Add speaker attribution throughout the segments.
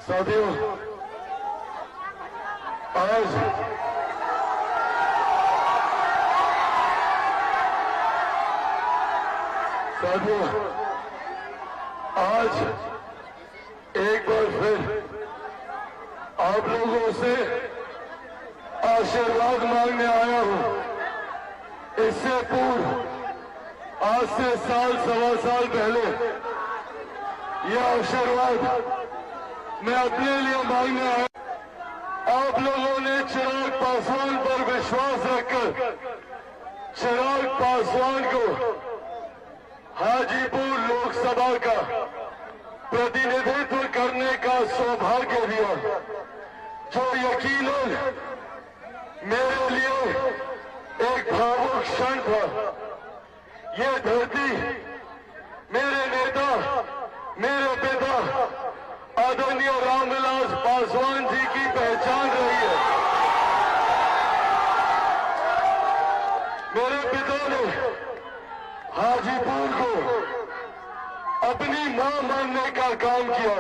Speaker 1: साथियों, आज एक बार फिर आप लोगों से आशीर्वाद मांगने आया हूं। इससे पूर्व आज से सवा साल पहले यह आशीर्वाद मैं अपने लिए मांगने आया। आप लोगों ने चिराग पासवान पर विश्वास रखकर चिराग पासवान को हाजीपुर लोकसभा का प्रतिनिधित्व करने का सौभाग्य दिया, जो यकीनन मेरे लिए एक भावुक क्षण था। ये धरती मेरे नेता, मेरे पिता आदरणीय रामविलास पासवान जी की पहचान रही है। मेरे पिता ने हाजीपुर को अपनी मां मानने का काम किया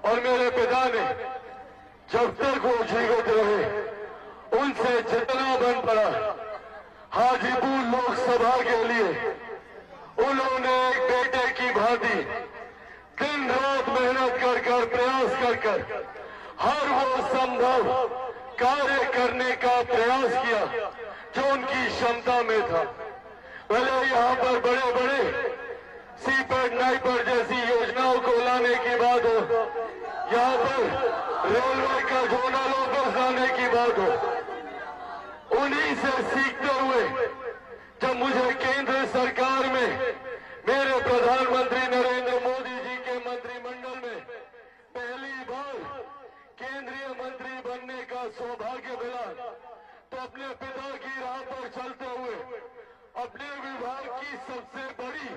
Speaker 1: और मेरे पिता ने जब तक वो जीवित रहे उनसे जितना बन पड़ा हाजीपुर लोकसभा के लिए उन्होंने एक बेटे की भांति दिन रात मेहनत कर प्रयास कर हर वो संभव कार्य करने का प्रयास किया जो उनकी क्षमता में था। भले यहाँ पर बड़े बड़े सीपेट नाइपर जैसी योजनाओं को लाने की बात हो, यहाँ पर रेलवे का जोनल ऑफिस लाने की बात हो, उन्हीं से सीखते हुए जब मुझे केंद्र सरकार में मेरे प्रधानमंत्री नरेंद्र मोदी जी के मंत्रिमंडल में पहली बार केंद्रीय मंत्री बनने का सौभाग्य मिला, तो अपने पिता की राह पर चलते हुए अपने विभाग की सबसे बड़ी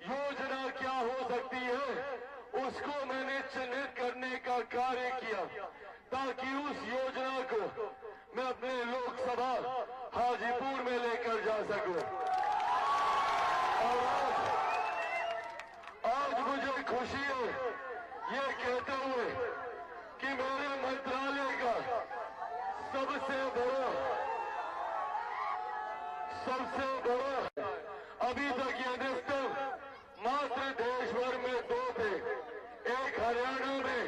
Speaker 1: योजना क्या हो सकती है उसको मैंने चिन्हित करने का कार्य किया, ताकि उस योजना को मैं अपने लोकसभा हाजीपुर में लेकर जा सकूं। और आज मुझे खुशी है ये कहते हुए कि मेरे मंत्रालय का सबसे बड़ा अभी तक ये निष्ठम मात्र देश भर में 2 थे, एक हरियाणा में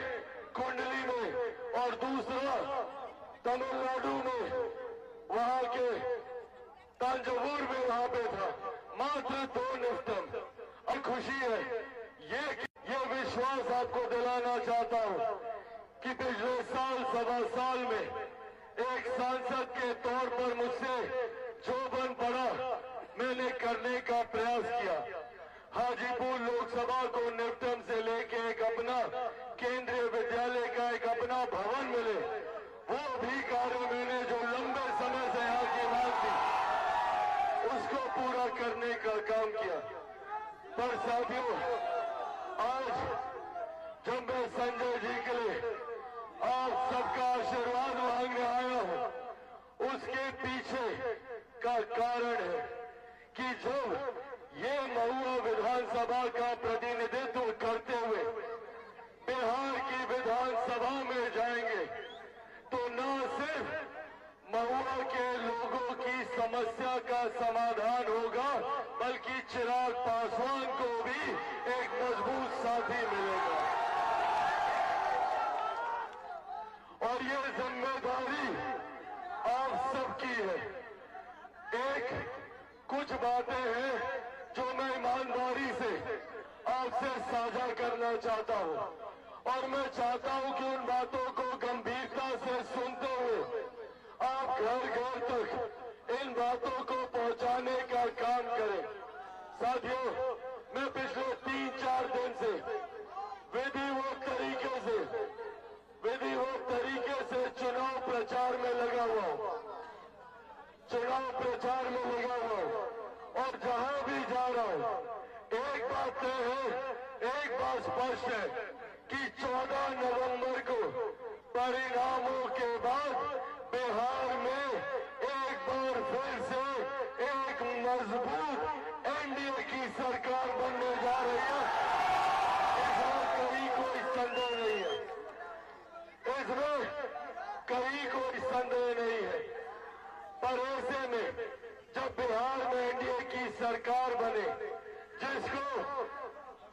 Speaker 1: कुंडली में और दूसरा तमिलनाडु में वहां के तंजौर में वहां पे था। मात्र 2 निष्ठम। और खुशी है ये विश्वास आपको दिलाना चाहता हूं कि पिछले सवा साल में एक सांसद के तौर पर मुझसे जो बन पड़ा मैंने करने का प्रयास किया। हाजीपुर लोकसभा को निफ्टम से लेके एक अपना केंद्रीय विद्यालय का एक अपना भवन मिले, वो भी कार्य मैंने जो लंबे समय से यहाँ की मांग थी उसको पूरा करने का काम किया। पर साथियों, आज जब मैं संजय जी के लिए आप सबका आशीर्वाद मांगने आया हूं, उसके पीछे का कारण है कि जब ये महुआ विधानसभा का प्रतिनिधित्व करते हुए बिहार की विधानसभा में जाएंगे तो न सिर्फ महुआ के लोगों की समस्या का समाधान होगा, बल्कि चिराग पासवान को भी एक मजबूत साथी मिलेगा। और ये जिम्मेदारी आप सबकी है। कुछ बातें हैं जो मैं ईमानदारी से आपसे साझा करना चाहता हूं, और मैं चाहता हूं कि उन बातों को गंभीरता से सुनते हुए आप घर घर तक इन बातों को पहुंचाने का काम करें। साथियों, मैं पिछले 3-4 दिन से विधिवत तरीके से चुनाव प्रचार में लगा हुआ हूं, और जहां भी जा रहा हूं एक बात तय है, एक बात स्पष्ट है कि 14 नवंबर को परिणामों के बाद बिहार में एक बार फिर से एक मजबूत एनडीए की सरकार बनने जा रही है। इसमें कहीं कोई संदेह नहीं है।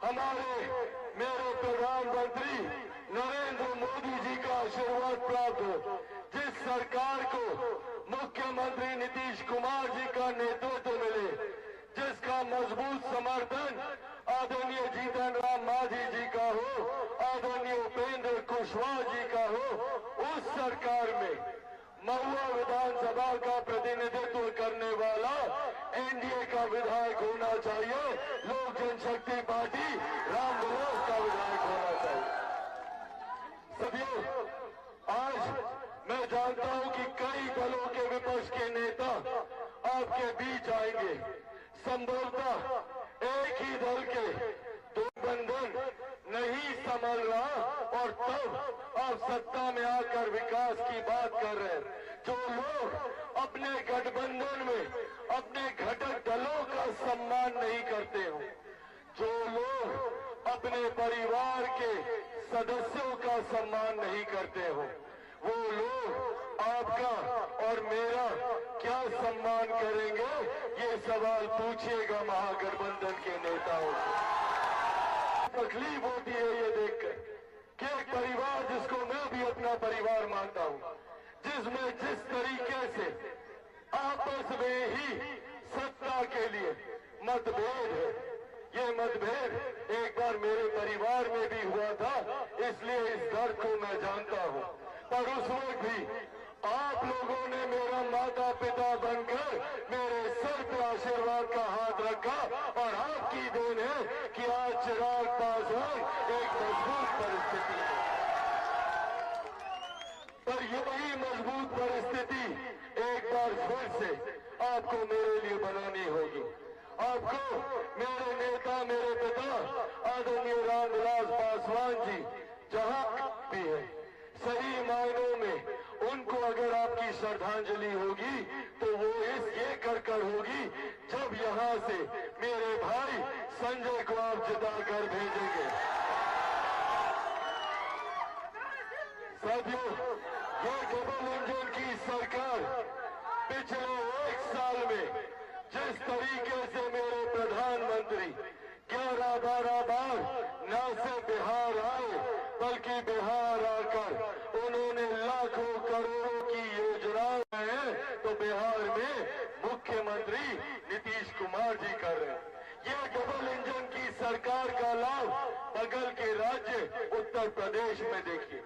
Speaker 1: हमारे मेरे प्रधानमंत्री नरेंद्र मोदी जी का आशीर्वाद प्राप्त हो, जिस सरकार को मुख्यमंत्री नीतीश कुमार जी का नेतृत्व मिले, जिसका मजबूत समर्थन आदरणीय जीतन राम मांझी जी का हो, आदरणीय उपेंद्र कुशवाहा जी का हो, उस सरकार में महुआ विधानसभा का प्रतिनिधित्व करने वाला एनडीए का विधायक होना चाहिए, लोक जनशक्ति पार्टी रामविलास का विधायक होना चाहिए। सभी आज मैं जानता हूं कि कई दलों के विपक्ष के नेता आपके बीच आएंगे, संभवतः एक ही दल के दो बंधन नहीं संभल रहा और तब आप सत्ता में आकर विकास की बात कर रहे हैं। जो लोग अपने गठबंधन में अपने घटक दलों का सम्मान नहीं करते हो, जो लोग अपने परिवार के सदस्यों का सम्मान नहीं करते हो, वो लोग आपका और मेरा क्या सम्मान करेंगे, ये सवाल पूछिएगा महागठबंधन के नेताओं से। तकलीफ होती है ये देखकर कि एक परिवार जिसको मैं भी अपना परिवार मानता हूं, जिसमें जिस तरीके से आपस में ही सत्ता के लिए मतभेद है, ये मतभेद एक बार मेरे परिवार में भी हुआ था, इसलिए इस दर्द को मैं जानता हूं। पर उस वक्त भी आप लोगों ने मेरा माता पिता बनकर मेरे सर पर आशीर्वाद का हाथ रखा और आपकी देन है कि आज चिराग पासवान एक मजबूत परिस्थिति है। पर यही मजबूत परिस्थिति एक बार फिर से आपको मेरे लिए बनानी होगी। आपको मेरे नेता, मेरे पिता आदरणीय रामविलास पासवान जी जहां भी है, सही मायनों में उनको अगर आपकी श्रद्धांजलि होगी तो वो ये कर होगी जब यहाँ से मेरे भाई संजय को आप जिताकर भेजेंगे। साथियों, ये डबल इंजन की सरकार पिछले एक साल में जिस तरीके से मेरे प्रधानमंत्री 11-12 बार न सिर्फ बिहार आए बल्कि बिहार आकर उन्होंने लाखों करोड़ों की योजनाएं हैं, तो बिहार में मुख्यमंत्री नीतीश कुमार जी कर रहे हैं। ये डबल इंजन की सरकार का लाभ बगल के राज्य उत्तर प्रदेश में देखिए।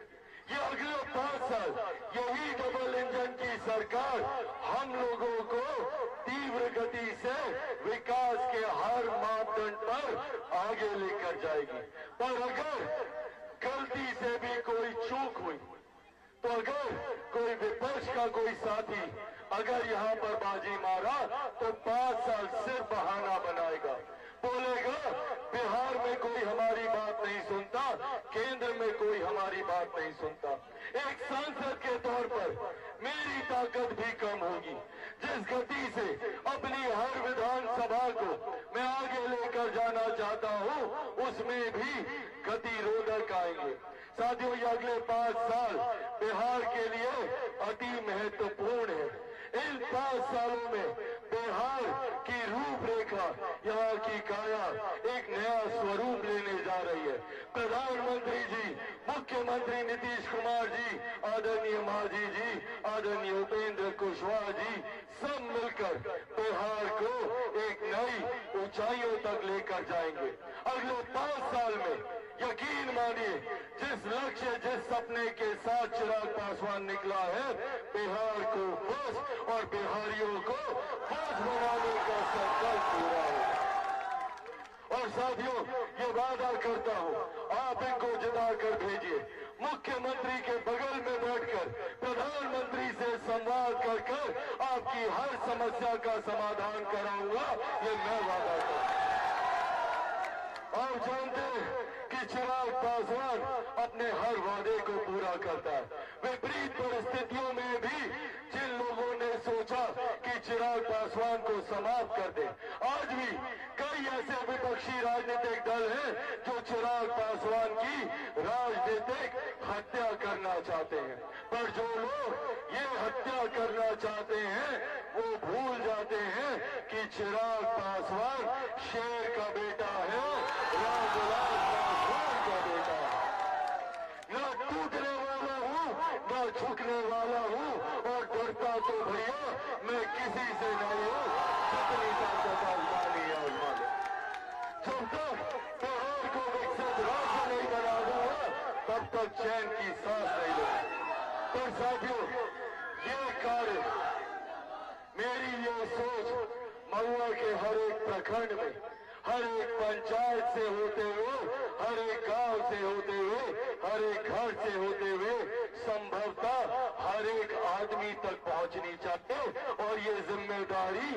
Speaker 1: ये अगले 5 साल यही डबल इंजन की सरकार हम लोगों को तीव्र गति से विकास के हर मापदंड पर आगे लेकर जाएगी। पर अगर गलती से भी कोई चूक हुई, तो अगर कोई विपक्ष का कोई साथी अगर यहाँ पर बाजी मारा तो 5 साल सिर्फ बहाना बनाएगा, बोलेगा बिहार में कोई हमारी बात नहीं सुनता, केंद्र में कोई हमारी बात नहीं सुनता। एक सांसद के तौर पर मेरी ताकत भी कम होगी। जिस गति से अपनी हर विधानसभा को मैं आगे लेकर जाना चाहता हूं, उसमें भी गतिरोधक आएंगे। साथियों, ये अगले 5 साल बिहार के लिए अति महत्वपूर्ण है। इन 5 सालों में बिहार की रूपरेखा, यहाँ की काया एक नया स्वरूप लेने जा रही है। प्रधानमंत्री जी, मुख्यमंत्री नीतीश कुमार जी, आदरणीय मांझी जी, आदरणीय उपेंद्र कुशवाहा जी सब मिलकर बिहार को एक नई ऊंचाइयों तक लेकर जाएंगे। अगले 5 साल में यकीन मानिए, जिस लक्ष्य, जिस सपने के साथ चिराग पासवान निकला है, बिहार को बस और बिहारियों को बस बनाने का संकल्प पूरा होगा। और साथियों, ये वादा करता हूं, आप इनको जिताकर भेजिए। मुख्यमंत्री के बगल में बैठकर प्रधानमंत्री से संवाद कर आपकी हर समस्या का समाधान कराऊंगा, ये मैं वादा करता हूं। आप जानते हैं कि चिराग पासवान अपने हर वादे को पूरा करता है। विपरीत परिस्थितियों में भी जिन लोगों ने सोचा कि चिराग पासवान को समाप्त कर दे, आज भी कई ऐसे विपक्षी राजनीतिक दल हैं जो चिराग पासवान की राजनीतिक हत्या करना चाहते हैं। पर जो लोग ये हत्या करना चाहते हैं, वो भूल जाते हैं कि चिराग पासवान शेर का बेटा है, रामविलास तक चैन की सांस नहीं ले। पर साथियों, ये कार्य, मेरी ये सोच महुआ के हर एक प्रखंड में, हर एक पंचायत से होते हुए, हर एक गांव से होते हुए, हर एक घर से होते हुए संभवतः हर एक आदमी तक पहुंचनी चाहिए। और ये जिम्मेदारी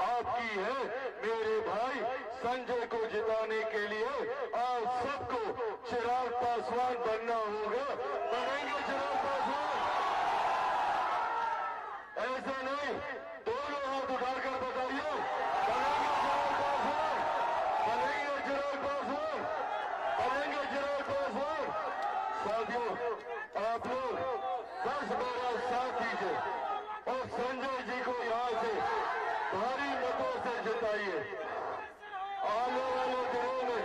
Speaker 1: आपकी है मेरे भाई। संजय को जिताने के लिए आप सबको चिराग पासवान बनना होगा। बनेंगे चिराग पासवान? ऐसा नहीं, दोनों हाथ उठाकर बताइए, बनेंगे चिराग पासवान? बनेंगे चिराग पासवान? बनेंगे चिराग पासवान? साथियों, आप लोग बस मेरा साथ दीजिए और संजय जी को यहाँ से भारी मतों से जिताइए। आने वाले दिनों में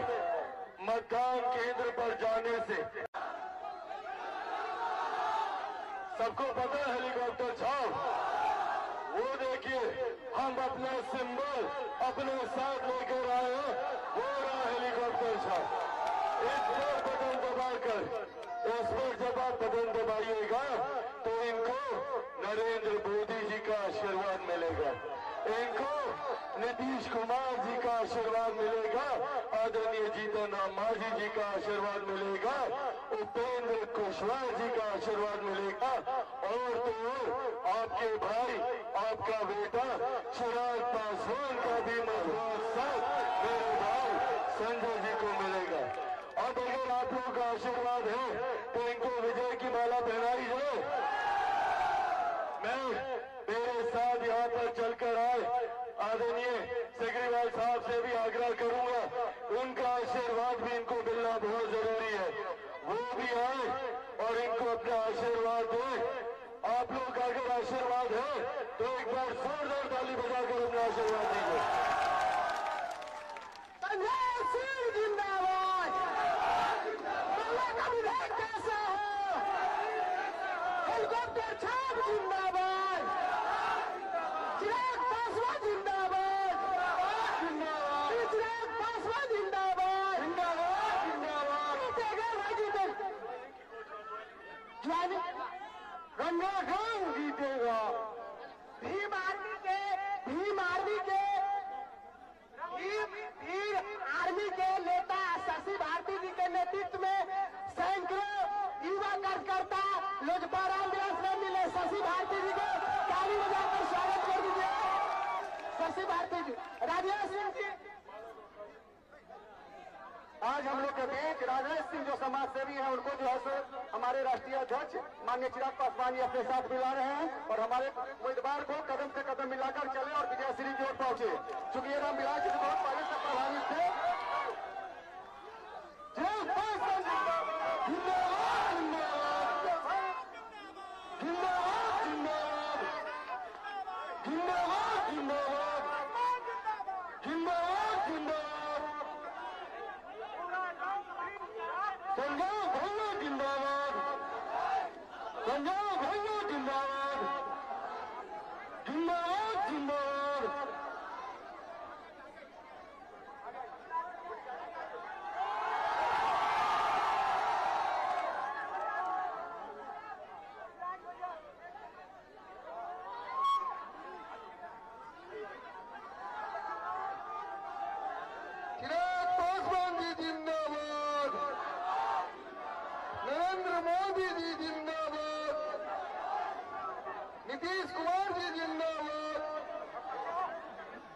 Speaker 1: मतदान केंद्र पर जाने से सबको पता है हेलीकॉप्टर छाव, वो देखिए हम अपना सिंबल अपने साथ लेकर आए हैं, वो रहा हेलीकॉप्टर छाव। इस पर बटन दबाकर, इस पर जब आप बटन दबाइएगा तो इनको नरेंद्र मोदी जी का आशीर्वाद मिलेगा, इनको नीतीश कुमार जी का आशीर्वाद मिलेगा, आदरणीय जीतन राम मांझी जी का आशीर्वाद मिलेगा, उपेंद्र कुशवाहा जी का आशीर्वाद मिलेगा, और तो आपके भाई, आपका बेटा चिराग पासवान का भी मजबूत साथ मेरे भाई संजय जी को मिलेगा। अब अगर आप लोगों का आशीर्वाद है तो इनको विजय की माला पहनाई जाए। मैं मेरे साथ यहाँ पर चलकर आए आदरणीय सेक्रेटरी साहब से भी आग्रह करूंगा, उनका आशीर्वाद भी इनको मिलना बहुत जरूरी है। वो भी आए और इनको अपना आशीर्वाद दें। आप लोग का अगर आशीर्वाद है तो एक बार जोरदार ताली बजाकर अपना आशीर्वाद दीजिए।
Speaker 2: संजय सिंह जिंदाबाद। महुआ का विधायक कैसा हो? हेलीकॉप्टर छाप जिंदाबाद। चिराग पासवान जिंदाबाद। चिराग पासवान जिंदाबाद। जीतेगा भाई, जीतेगा। गंगा खान जीतेगा। भीम आर्मी के आर्मी के नेता शशि भारती जी के नेतृत्व में सैकड़ों युवा कार्यकर्ता लोजपा रामविलास में मिले। शशि भारती जी को ताली बजाकर स्वागत कर दीजिए। शशि भारती जी, राजेश सिंह जी। आज हम लोग के बीच राजेश सिंह जो समाज सेवी हैं, उनको जो है सो हमारे राष्ट्रीय अध्यक्ष माननीय चिराग पासवान जी अपने साथ मिला रहे हैं और हमारे उम्मीदवार को कदम से कदम मिलाकर चले और विजयश्री की ओर पहुंचे। चूंकि ये रामविलास जी बहुत पहले से प्रभावित थे। चिराग पासवान जिंदाबाद, जिंदाबाद, जिंदाबाद, जिंदाबाद, जिंदाबाद, जिंदाबाद, जिंदाबाद, जिंदाबाद। संजय भैया जिंदाबाद, संजय भैया जिंदाबाद, जिंदाबाद, जिंदाबाद। चिराग पासवान जी जिंदाबाद, नरेंद्र मोदी जी जिंदाबाद, नीतीश कुमार जी जिंदाबाद,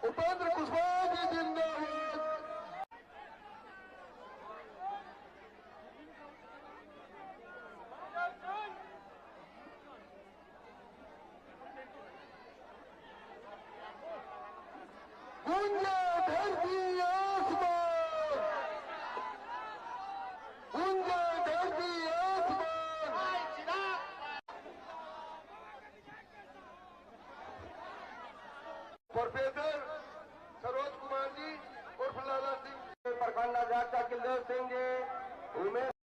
Speaker 2: उपेंद्र कुशवाहा जी जिंदाबाद। गूंजे धरती आसमान, गूंजे धरती आसमान। प्रोफेसर सरोज कुमार जी उर्फ लाला सिंह, प्रखंड अध्यक्ष अखिलेश सिंह जी, उमेश